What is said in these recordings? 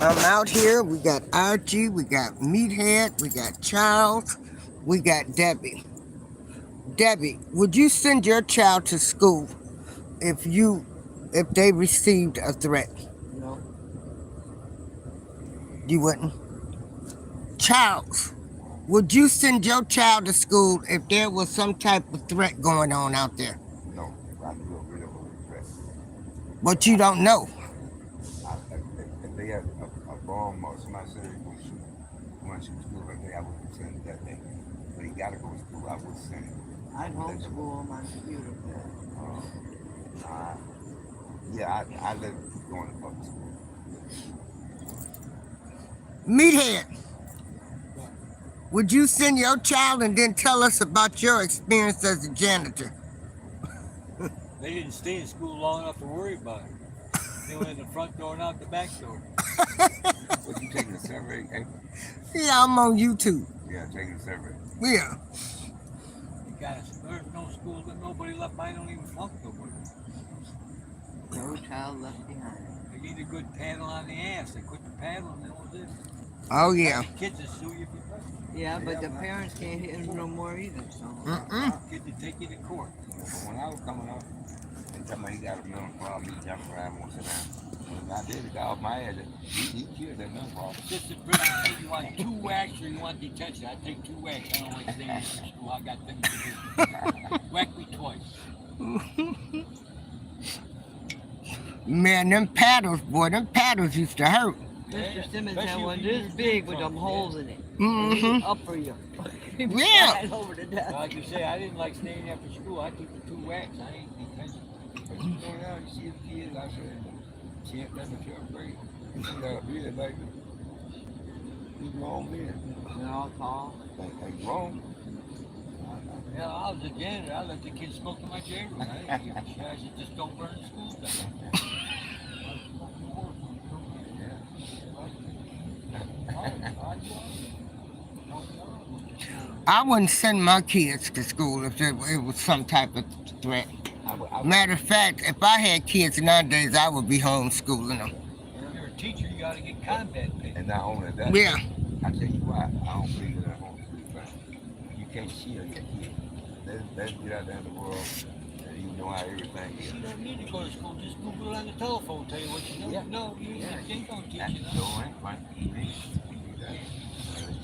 I'm out here. We got Archie, we got Meathead, we got Charles, we got Debbie. Debbie, would you send your child to school if you if they received a threat? No. You wouldn't. Charles, would you send your child to school if there was some type of threat going on out there? No, I feel really regret. But But you don't know. if they had a bomb or somebody said they going to shoot school that day, I would send it that day. But he got to go to school, I would send it. I I would let them homeschool on my computer. know. Uh, yeah, I let them keep going to public school. Meathead, would you send your child and then tell us about your experience as a janitor? They didn't stay in school long enough to worry about it. They went in the front door and out the back door. What, you taking the survey? Yeah, I'm on YouTube. Yeah, taking the survey. Yeah. Guys, there's no school that nobody left behind. Don't even flunk nobody. No child left behind. They need a good paddle on the ass. They quit the paddle and that was it. Oh yeah. Kids that sue you if you press them. Yeah, but the parents can't hit him no more either. So Kids that take you to court. But when I was coming up, they told me he got a mental problem, he jumped around, won't sit down. When I did, he got off my ass. He cured that mental problem. Just in prison, you want 2 whacks or you want detention? I take 2 whacks. I don't like staying in school. I got things to do. Whack me twice. Man, them paddles used to hurt. Mr. Simmons had Especially one if you this use big big with them ones, holes in it. Mm-hmm. Upper you. Yeah. Right over the desk. Like you say, I didn't like staying after school. I took the 2 whacks. I ain't detention. But you go down, you see the kids, I said, can't let me feel afraid. You got a beard like this. You grown men. They're all tall. Like grown. Yeah, I was a janitor. I let the kids smoke in my jail room. I didn't give a shit. I said, just don't burn the school down. I wouldn't send my kids to school if it was some type of threat. Matter of fact, if I had kids nowadays, I would be homeschooling them. If you're a teacher, you got to get combat pay. And not only that, Yeah. I tell you why, I don't believe in that homeschool thing. You can't shield your kid. Let's get out there in the world and you know how everything is. You don't need to go to school. Just Google it on the telephone. Tell you what you know. Yeah. No, you ain't gonna teach you So that. ain't fine.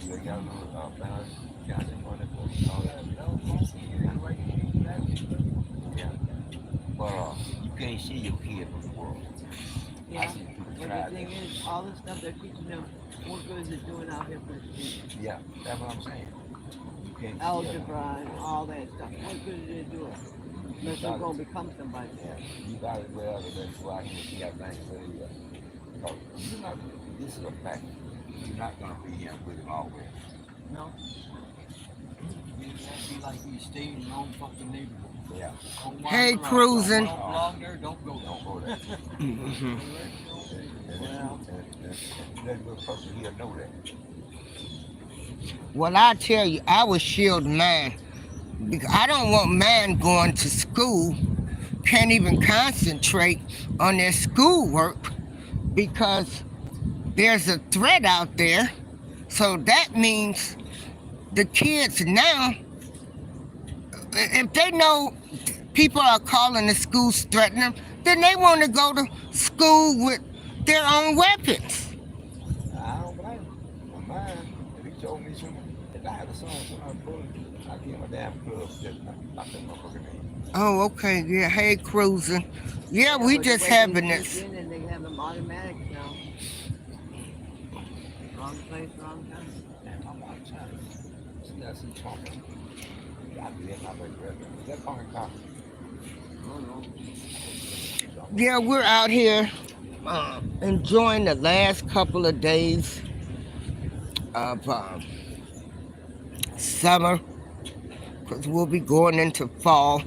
You got a little balance, county money for all that. Yeah. But you can't see your kid from the world. I Yeah. see people But try the thing that. is, all the stuff they're teaching them, what good is it doing out here for the students? Yeah, that's what I'm saying. You can't see Algebra and all that stuff. What good is it doing? Unless you're going to become somebody. Yeah, you got it well, but then go out here and see how things say. Because you're not, this is a fact. You're not going to be here with him always. No. You have to be like you stay in your own fucking neighborhood. Yeah. Don't wander Hey, around. cruising. Don't belong there. Don't go Don't there. go there. Mhm. And that little person here know that. Well, I tell you, I would shield mine. Because I don't want mine going to school, can't even concentrate on their schoolwork because there's a threat out there. So that means the kids now, if they know people are calling the schools threatening them, then they want to go to school with their own weapons. I don't blame him. For mine, if he told me something, if I had a son, somebody pulled him, I'd give him a damn club. Just knock that motherfucker in. Oh, okay, yeah, hey, cruising. Yeah, we but just the way having they this. sneak in and they have them automatic now. Wrong place, wrong time. Man, I'm out of time. See that some talking. I be in my bed. Is that fucking car? Oh no. Yeah, we're out here enjoying the last couple of days of summer because we'll be going into fall.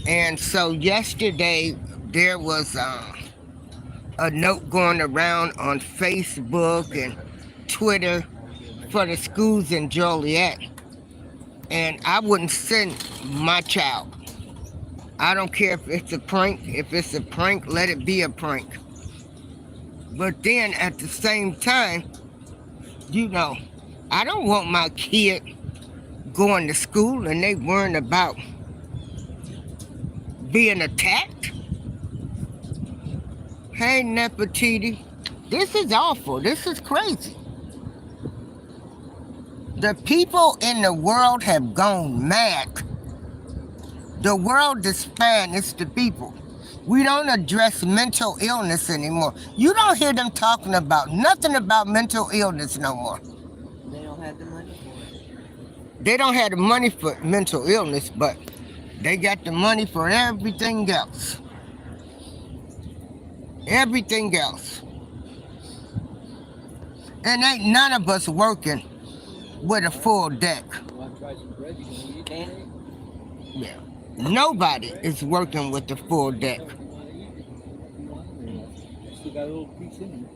And so yesterday there was a note going around on Facebook and Twitter for the schools in Joliet. And I wouldn't send my child. I don't care if it's a prank. If it's a prank, let it be a prank. But then at the same time, you know, I don't want my kid going to school and they worrying about being attacked. Hey, Nefertiti, this is awful. This is crazy. The people in the world have gone mad. The world is fine. It's the people. We don't address mental illness anymore. You don't hear them talking about nothing about mental illness no more. They don't have the money for it. They don't have the money for mental illness, but they got the money for everything else. Everything else. And ain't none of us working with a full deck. You want to try some bread? You can eat Can't. it. Yeah. Nobody is working with the full deck. If you want to eat it, if you want it. I still got a little piece in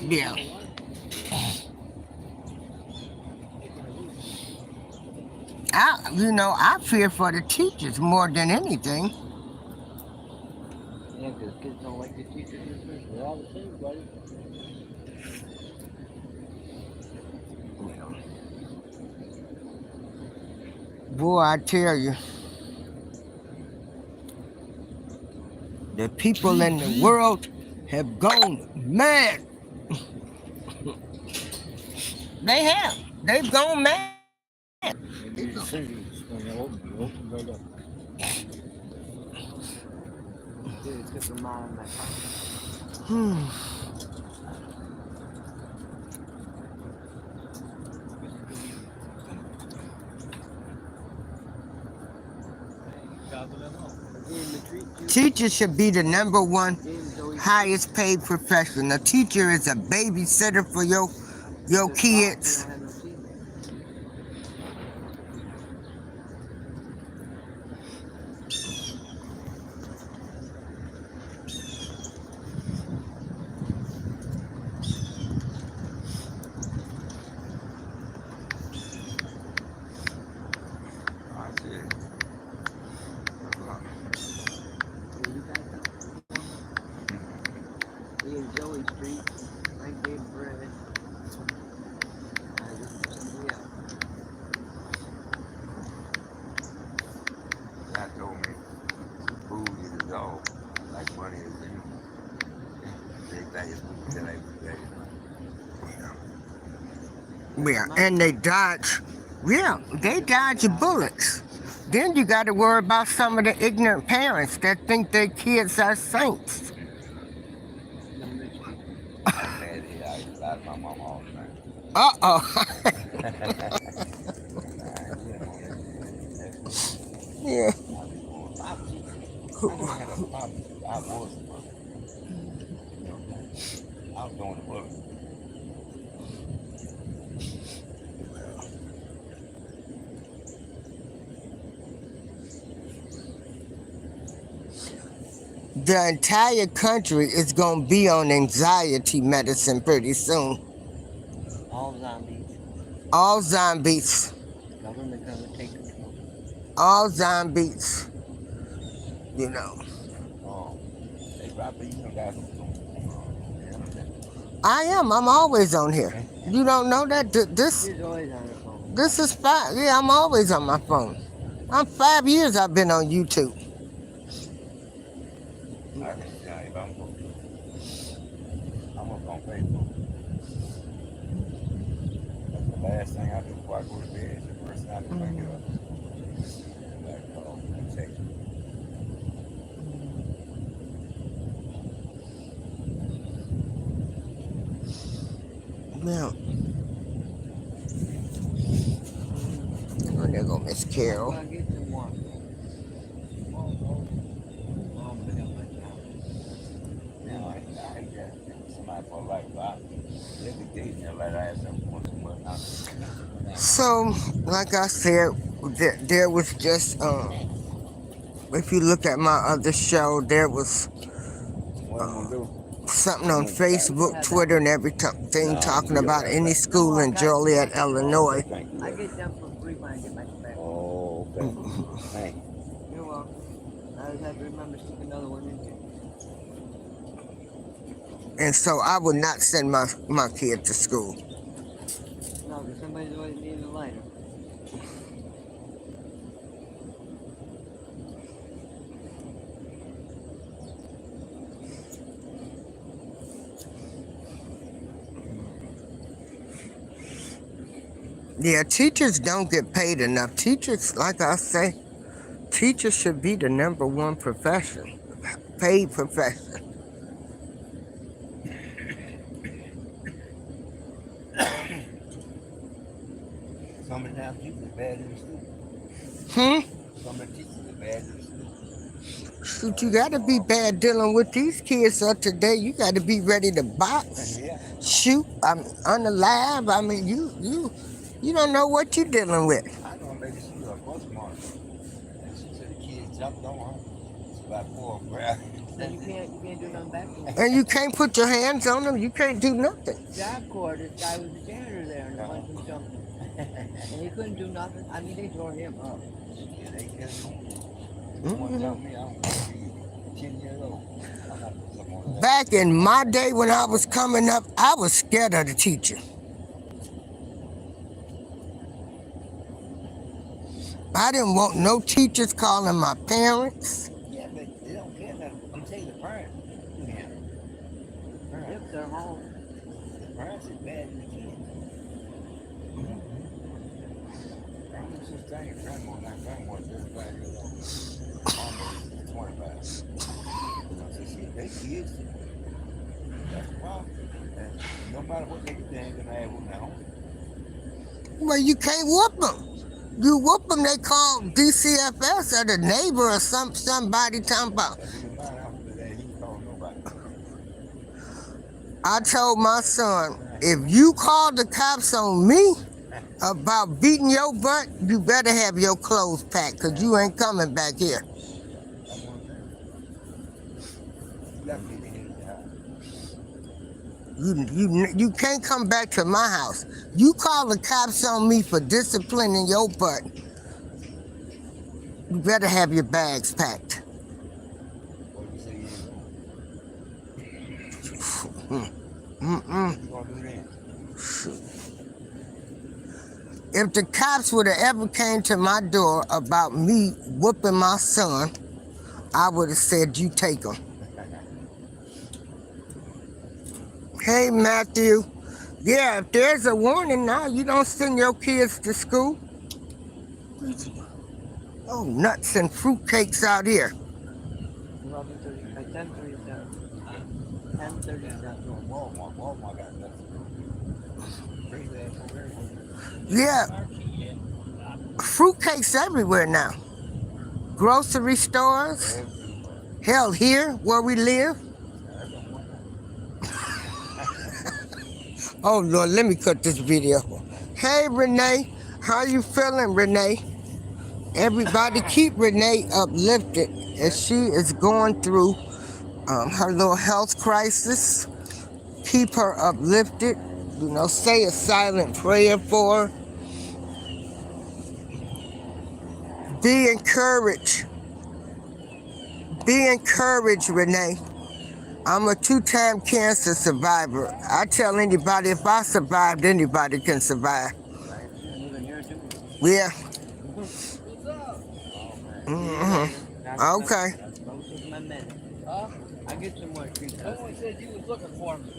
it. Yeah. I fear for the teachers more than anything. Yeah, because kids don't like the teachers in the first. They're all the same, buddy. Boy, I tell you, the people in the world have gone mad. They have. They've gone mad. Maybe the singles, when you open right up. Dude, took them out of my pocket. Hmm. Teachers should be the number one highest paid profession. A teacher is a babysitter for your kids. Joey Street, I gave bread. I just somebody else. God told me food is all like money is in. Everything is food that Yeah, and they dodge. Yeah, they dodge bullets. Then you got to worry about some of the ignorant parents that think their kids are saints. I used to lie to my mom all the time. Uh-oh. Yeah. I had a problem. I was doing the work. The entire country is going to be on anxiety medicine pretty soon. All zombies. All zombies. Government gonna take control. All zombies. You know. Hey, Robert, you know guys I am. I'm always on here. You don't know that? This She's always on her phone. this is 5. Yeah, I'm always on my phone. I'm 5 years I've been on YouTube. I'm on Facebook. That's the last thing I do before I go to bed. It's the first thing I do when I get up. Like, text. Now, oh, there go Miss Carol. I'll get some water. Now, I got somebody for life. Every day, like I have something once a month. So, like I said, there was just, if you look at my other show, there was What I'm gonna do? something on Facebook, Twitter, and everything talking about any school in Joliet, Illinois. Thank you. I get them for free when I get my back. Oh, okay. Thank you. You're welcome. I just have to remember to stick another one in here. And so I would not send my kid to school. No, because somebody's always needing a lighter. Yeah, teachers don't get paid enough. Teachers, like I say, teachers should be the #1 profession, paid profession. Some of the time teachers are bad in the school. Some of the teachers are bad in the school. Shoot, you gotta be bad dealing with these kids of today. You gotta be ready to box, Yeah. shoot. On the live. I mean, you don't know what you're dealing with. I know maybe she was a bus marker. And she said the kids jumped on her. It's about 4 grab. So you can't do nothing back to him. And you can't put your hands on them. You can't do nothing. Job Corps, this guy was the janitor there and the one from jumped him. And he couldn't do nothing. I mean, they tore him up. Yeah, they killed me. Someone tell me I'm gonna be 10 years old. I'm not putting something on that. Back in my day when I was coming up, I was scared of the teacher. I didn't want no teachers calling my parents. Yeah, but they don't care nothing. I'm telling you, the parents. Yeah. Yep, they're home. The parents is bad in the kids. Grandma's just saying, grandma is 35 years old. Almost 25. So she, they kids. That's the problem. And no matter what they do, they ain't gonna have one at home. Well, you can't whoop them. You whoop them, they call DCFS or the neighbor or somebody talking about. If he was mine after that, he didn't call nobody. I told my son, if you call the cops on me about beating your butt, you better have your clothes packed because you ain't coming back here. That's one thing. You got to get in the house. You can't come back to my house. You call the cops on me for disciplining your butt, you better have your bags packed. What you say you Mm-mm. You gonna do then? If the cops would have ever came to my door about me whooping my son, I would have said, you take him. Hey, Matthew. Yeah, if there's a warning now, you don't send your kids to school. Oh, nuts and fruitcakes out here. 11:30, like 10:37. 10:37. Doing Walmart got nothing. Crazy ass over there. Yeah, fruitcakes everywhere now. Grocery stores. Hell, here where we live. Oh, Lord, let me cut this video. Hey, Renee. How you feeling, Renee? Everybody keep Renee uplifted as she is going through her little health crisis. Keep her uplifted. You know, say a silent prayer for her. Be encouraged. Be encouraged, Renee. I'm a 2-time cancer survivor. I tell anybody, if I survived, anybody can survive. Even here too. Yeah. That's Okay. Those is my men. I get some more treats. Someone said you was looking for me.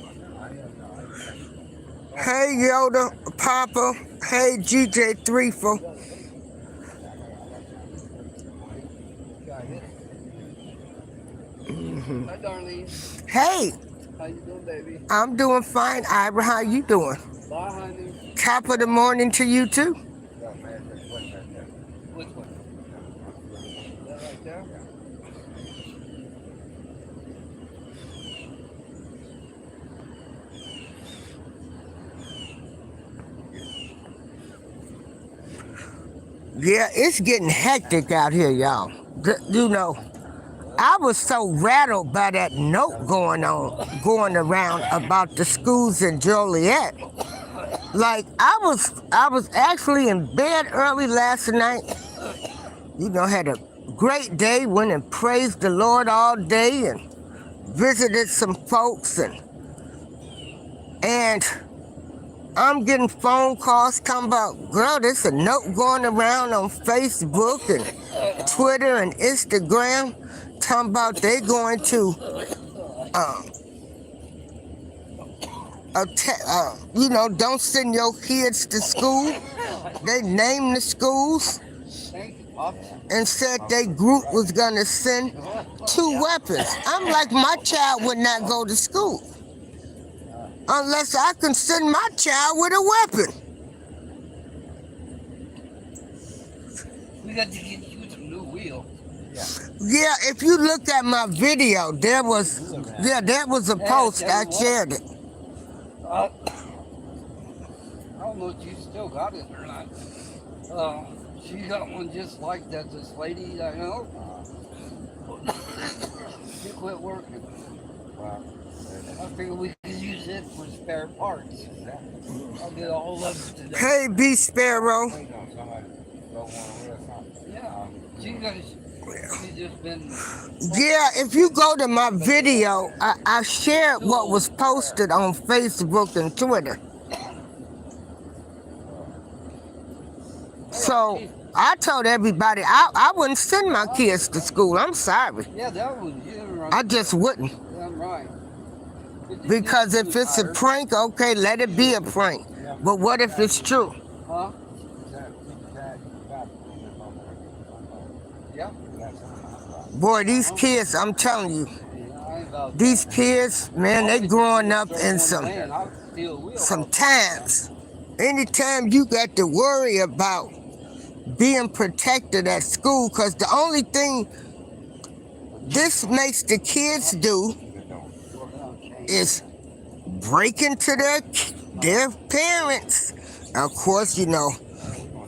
Hey, Yoda, Papa. Hey, GJ Threefor. Hi, Darlene. Hey, How you doing, baby? I'm doing fine. Ira, how you doing? Bye, honey. Top of the morning to you too. Which one? That right there? Yeah, it's getting hectic out here, y'all. You know, I was so rattled by that note going around about the schools in Joliet. Like I was actually in bed early last night. You know, had a great day. Went and praised the Lord all day and visited some folks and I'm getting phone calls talking about, girl, there's a note going around on Facebook and Twitter and Instagram talking about they going to, don't send your kids to school. They named the schools Thank you, Pops. and said their group was going to send 2 weapons. I'm like, my child would not go to school unless I can send my child with a weapon. We got to get you some new wheel. Yeah, if you look at my video, there was a post. I shared it. I don't know if you still got it or not. She got one just like that. This lady I know. She quit working. I figured we could use it for spare parts. I'll get a hold of it today. Hey, B Sparrow. Yeah, she's just been. Yeah, if you go to my video, I shared what was posted on Facebook and Twitter. So I told everybody I wouldn't send my kids to school. I'm sorry. Yeah, that was you. Right. I just wouldn't. Yeah, I'm right. Because if it's a prank, okay, let it be a prank. But what if it's true? Huh? Yeah. Boy, these kids, I'm telling you, these kids, man, they growing up in some times. Anytime you got to worry about being protected at school, because the only thing this makes the kids do is break into their parents. Of course,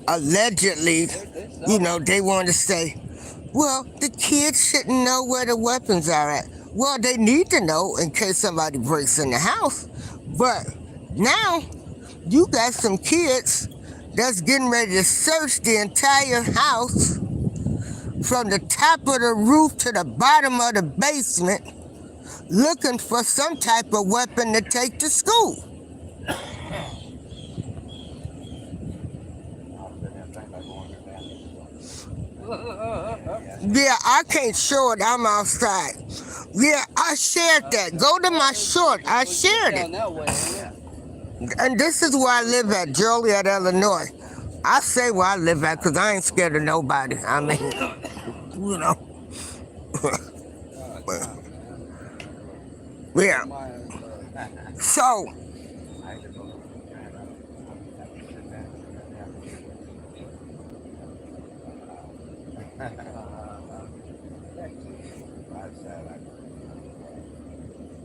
allegedly, they want to say, well, the kids shouldn't know where the weapons are at. Well, they need to know in case somebody breaks in the house. But now, you got some kids that's getting ready to search the entire house from the top of the roof to the bottom of the basement, looking for some type of weapon to take to school. Yeah, I can't show it. I'm outside. Yeah, I shared that. Go to my short. I shared it. And this is where I live at, Joliet, Illinois. I say where I live at because I ain't scared of nobody. I mean, Yeah. So,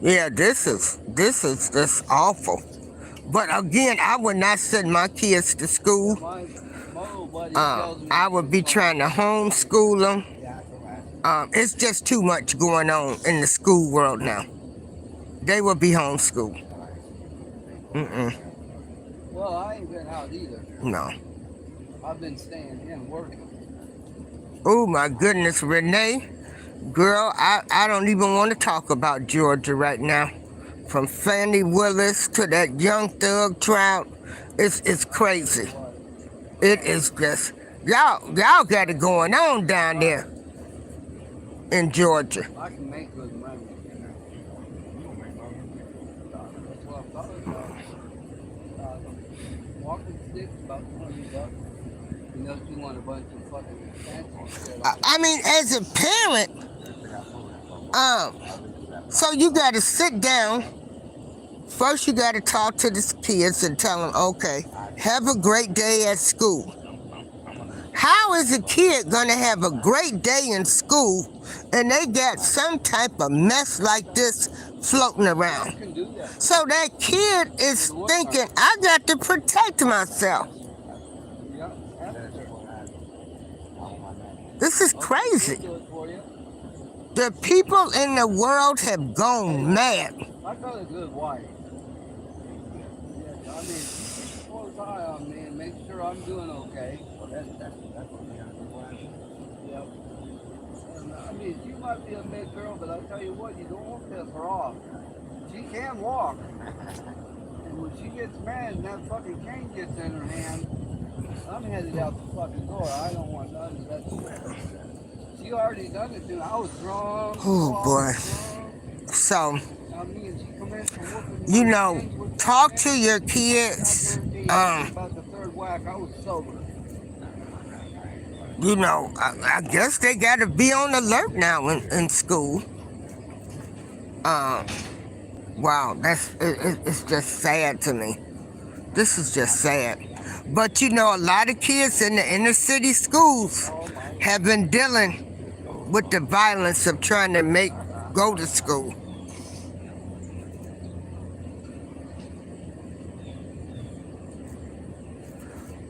yeah, this is just awful. But again, I would not send my kids to school. I would be trying to homeschool them. It's just too much going on in the school world now. They will be homeschooled. Well, I ain't been out either. No. I've been staying in working. Oh my goodness, Renee. Girl, I don't even want to talk about Georgia right now. From Fannie Willis to that Young Thug trial, it's crazy. It is just, y'all got it going on down there in Georgia. I can make good money. That's what I'm talking about. Walking sticks about $20. You want a bunch of fucking fancy shit. I mean, as a parent, so you got to sit down. First, you got to talk to the kids and tell them, okay, have a great day at school. How is a kid going to have a great day in school and they got some type of mess like this floating around? So that kid is thinking, I got to protect myself. This is crazy. The people in the world have gone mad. I got a good wife. Yeah, I mean, she close eye on me and make sure I'm doing okay. Well, that's what we have to do. Yep. I mean, she might be a big girl, but I tell you what, you don't want to piss her off. She can walk. And when she gets mad and that fucking cane gets in her hand, I'm headed out the fucking door. I don't want none of that shit. She already done it, dude. I was drunk. Oh, boy. Drunk. So, I mean, she come in from whooping you my know, hands with talk that to your kids. about the third whack, I was sober. You know, I guess they got to be on alert now in school. Wow, it's just sad to me. This is just sad. But you know, a lot of kids in the inner city schools have been dealing with the violence of trying to go to school.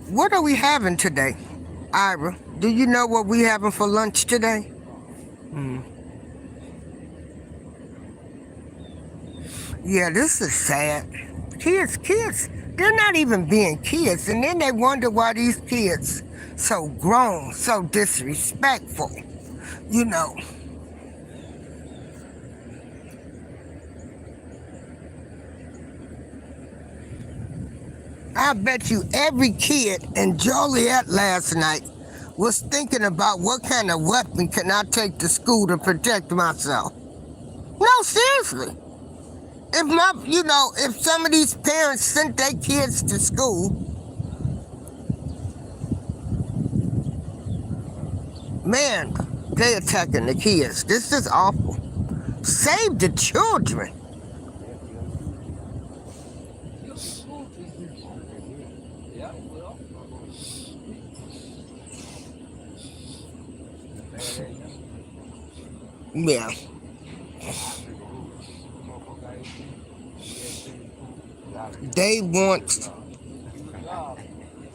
What are we having today, Ira? Do you know what we having for lunch today? Yeah, this is sad. Kids, they're not even being kids. And then they wonder why these kids so grown, so disrespectful. You know. I bet you every kid in Joliet last night was thinking about what kind of weapon can I take to school to protect myself. No, seriously. If some of these parents sent their kids to school, man, they attacking the kids. This is awful. Save the children. Yeah, well. Yeah. They want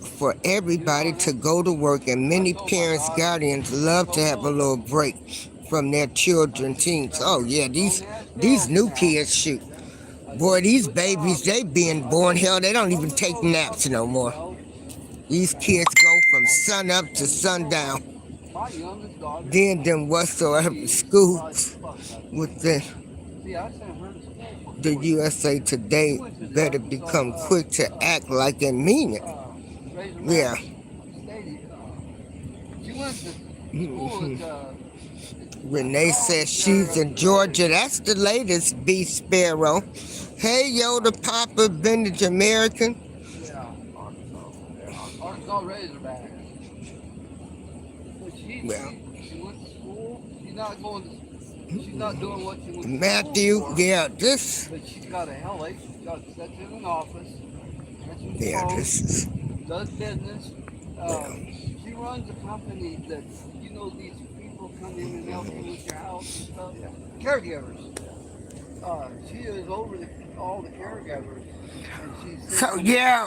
for everybody to go to work, and many parents, guardians love to have a little break from their children, teens. Oh yeah, these new kids, shoot. Boy, these babies, they being born, hell, they don't even take naps no more. These kids go from sun up to sundown. Then them whatsoever schools with the USA Today better become quick to act like they mean it. Yeah. Renee says she's in Georgia. That's the latest, B. Sparrow. Hey, yo, the Papa Vintage American. Arkansas Razorbacks. But she went to school. She's not doing what she went to Matthew, school for. yeah, this. But she's got a headache. She's got sits in an office. Yeah, this is. Does business. She runs a company that, these people come in and help you with your house and stuff. Caregivers. She is over all the caregivers. And So yeah,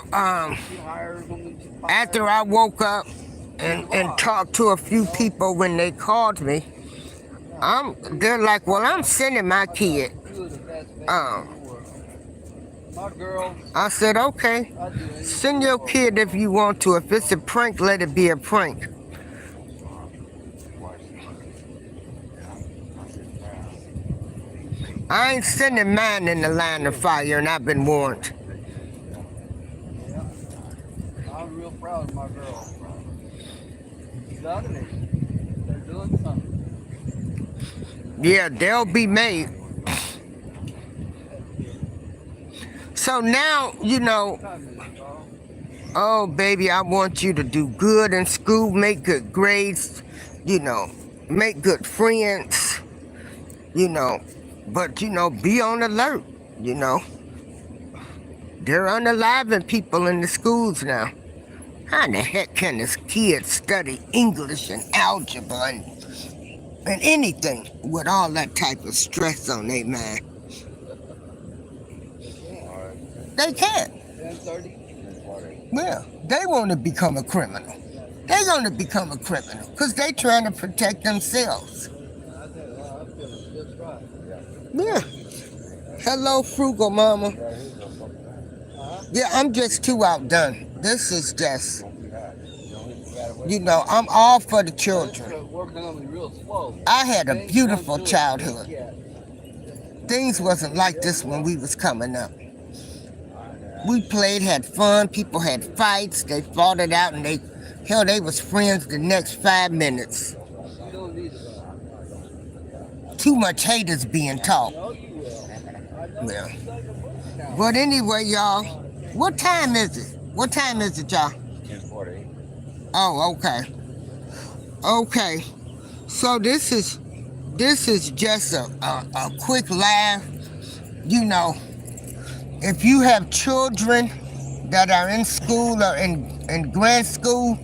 she hires them and she after I woke up and talked to a few people when they called me, they're like, well, I'm sending my kid. My girl, I said, okay, send your kid if you want to. If it's a prank, let it be a prank. I ain't sending mine in the line of fire, and I've been warned. I'm real proud of my girl. They're doing something. Yeah, they'll be made. So now, oh, baby, I want you to do good in school, make good grades, make good friends, but, be on alert, They're unaliving people in the schools now. How the heck can this kid study English and algebra and anything with all that type of stress on their mind? They can't. 10:30. Well, they want to become a criminal. They're going to become a criminal because they're trying to protect themselves. Yeah. Hello, Frugal Mama. Yeah, I'm just too outdone. This is just... You know, I'm all for the children. It's working on me real slow. I had a Ain't beautiful come to it childhood. yet. Things wasn't like this when we was coming up. We played, had fun, people had fights, they fought it out, and they was friends the next 5 minutes. You don't need it. Too much hate is being taught. No, you will. I know Well, it's like a book now. but anyway, y'all, what time is it? What time is it, y'all? 10:48. Oh, okay. Okay. So this is just a quick laugh. You know, if you have children that are in school or in grad school,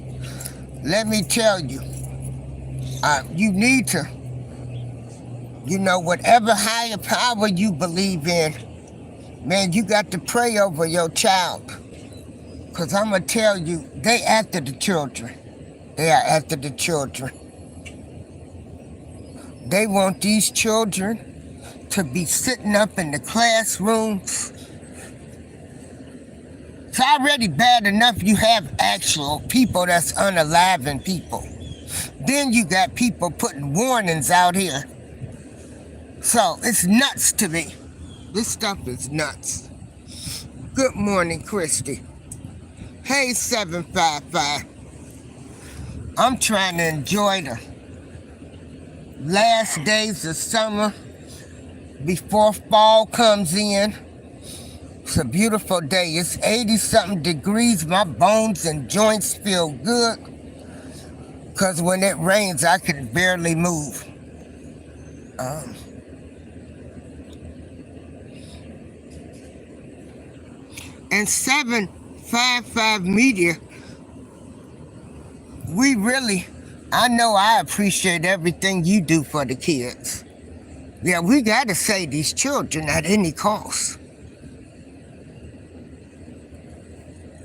let me tell you, you need to, you know, whatever higher power you believe in, man, you got to pray over your child. Because I'm going to tell you, they after the children. They are after the children. They want these children to be sitting up in the classrooms. It's already bad enough you have actual people that's unaliving people. Then you got people putting warnings out here. So it's nuts to me. This stuff is nuts. Good morning, Christy. Hey, 755. I'm trying to enjoy the last days of summer before fall comes in. It's a beautiful day. It's 80-something degrees. My bones and joints feel good. Because when it rains, I can barely move. And 755 Media, I know I appreciate everything you do for the kids. Yeah, we got to save these children at any cost.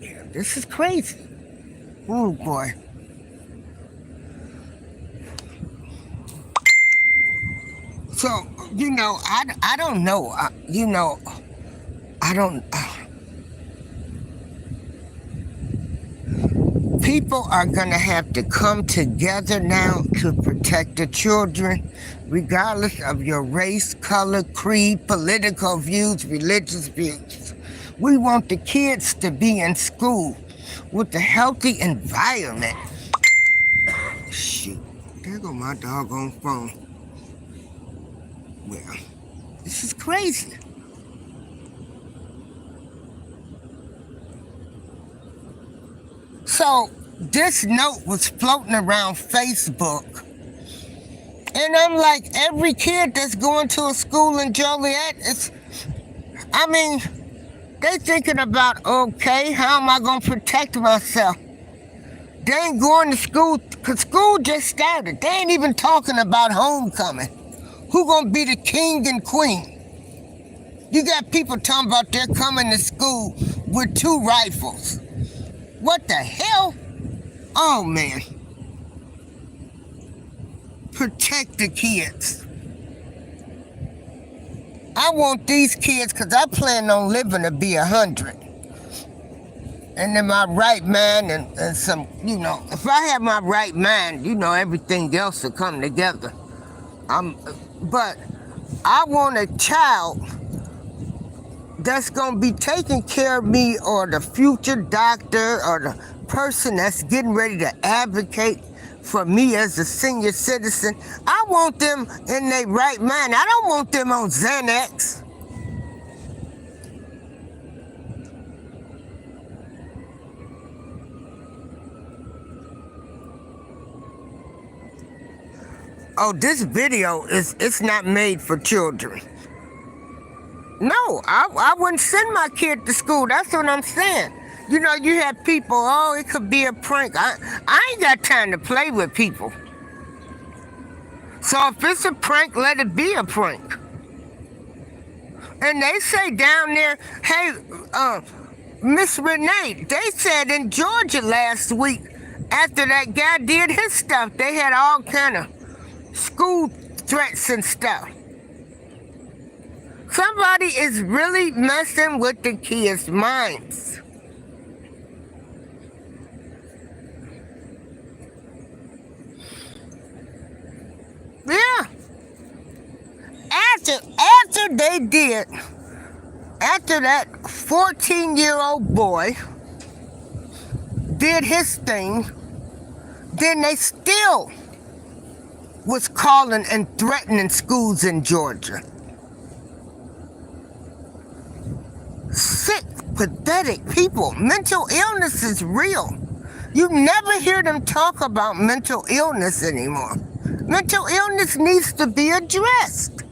Yeah, this is crazy. Oh, boy. So, you know, I don't know. I don't... People are going to have to come together now to protect the children, regardless of your race, color, creed, political views, religious views. We want the kids to be in school with a healthy environment. Shoot, there go my doggone phone. Well, this is crazy. So, this note was floating around Facebook. And I'm like, every kid that's going to a school in Joliet, they thinking about, okay, how am I going to protect myself? They ain't going to school, because school just started. They ain't even talking about homecoming. Who going to be the king and queen? You got people talking about they're coming to school with 2 rifles. What the hell? Oh, man. Protect the kids. I want these kids, because I plan on living to be 100. And in my right mind and some, you know, if I have my right mind, you know, everything else will come together. But I want a child that's going to be taking care of me, or the future doctor, or the person that's getting ready to advocate for me as a senior citizen. I want them in their right mind. I don't want them on Xanax. Oh, this video it's not made for children. No, I wouldn't send my kid to school. That's what I'm saying. You know, you have people, oh, it could be a prank. I ain't got time to play with people. So if it's a prank, let it be a prank. And they say down there, hey, Miss Renee, they said in Georgia last week, after that guy did his stuff, they had all kind of school threats and stuff. Somebody is really messing with the kids' minds. after that 14-year-old boy did his thing, then they still was calling and threatening schools in Georgia. Sick, pathetic people. Mental illness is real. You never hear them talk about mental illness anymore. Mental illness needs to be addressed.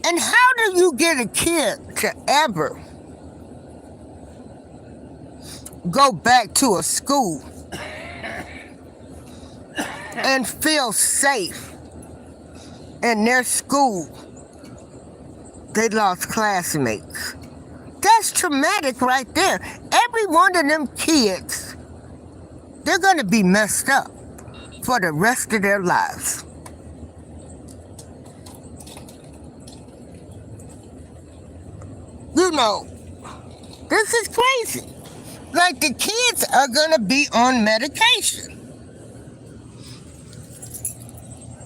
And how do you get a kid to ever go back to a school and feel safe in their school? They lost classmates. That's traumatic right there. Every one of them kids, they're gonna be messed up for the rest of their lives. You know, this is crazy. Like, the kids are gonna be on medication.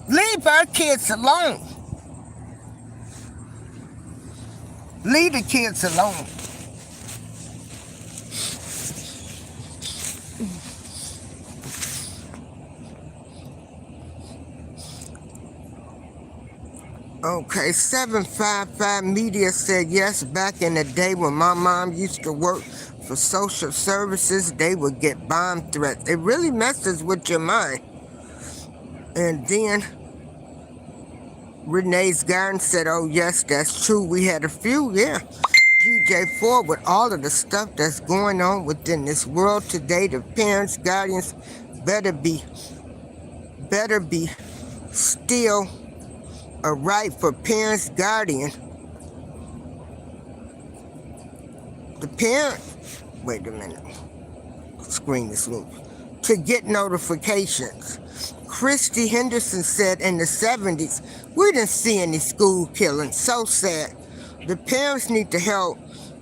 Leave our kids alone. Leave the kids alone. Okay, 755 Media said, yes, back in the day when my mom used to work for social services, they would get bomb threats. It really messes with your mind. And then Renee's Garden said, oh, yes, that's true. We had a few, yeah. GJ Ford, with all of the stuff that's going on within this world today, the parents, guardians better be still a right for parents, guardian. The parent, wait a minute, screen is moving, to get notifications. Christy Henderson said in the 70s, we didn't see any school killings. So sad. The parents need to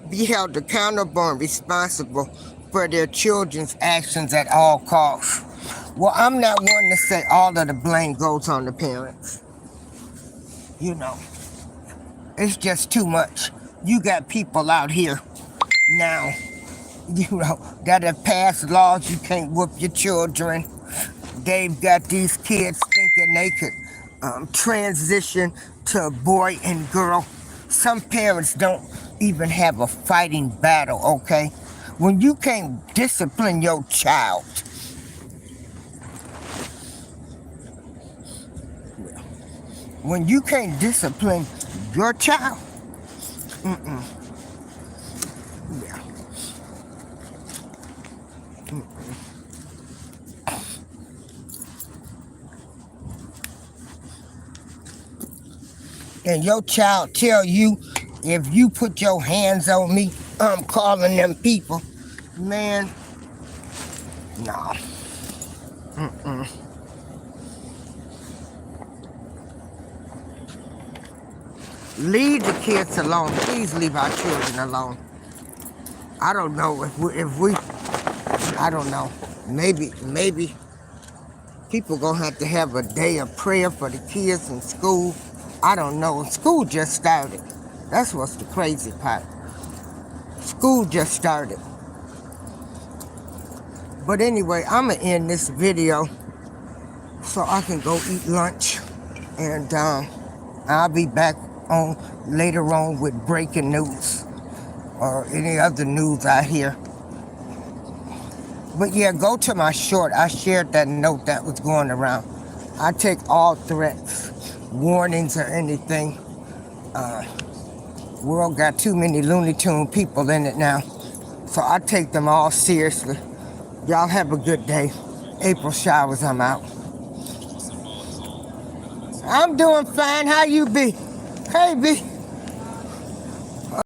be held accountable and responsible for their children's actions at all costs. Well, I'm not one to say all of the blame goes on the parents. You know, it's just too much. You got people out here now, you know, that have passed laws you can't whoop your children. They've got these kids thinking they could transition to a boy and girl. Some parents don't even have a fighting battle, okay? When you can't discipline your child, when you can't discipline your child, yeah. And your child tell you, if you put your hands on me, I'm calling them people. Man, nah. Leave the kids alone. Please leave our children alone. I don't know if we I don't know. Maybe people gonna have to have a day of prayer for the kids in school. I don't know. School just started. That's what's the crazy part. School just started. But anyway, I'm gonna end this video so I can go eat lunch, and I'll be back on later on with breaking news or any other news I hear. But yeah, go to my short. I shared that note that was going around. I take all threats, warnings, or anything. World got too many Looney Tune people in it now, so I take them all seriously. Y'all have a good day. April Showers, I'm out. I'm doing fine. How you be? Hey, B.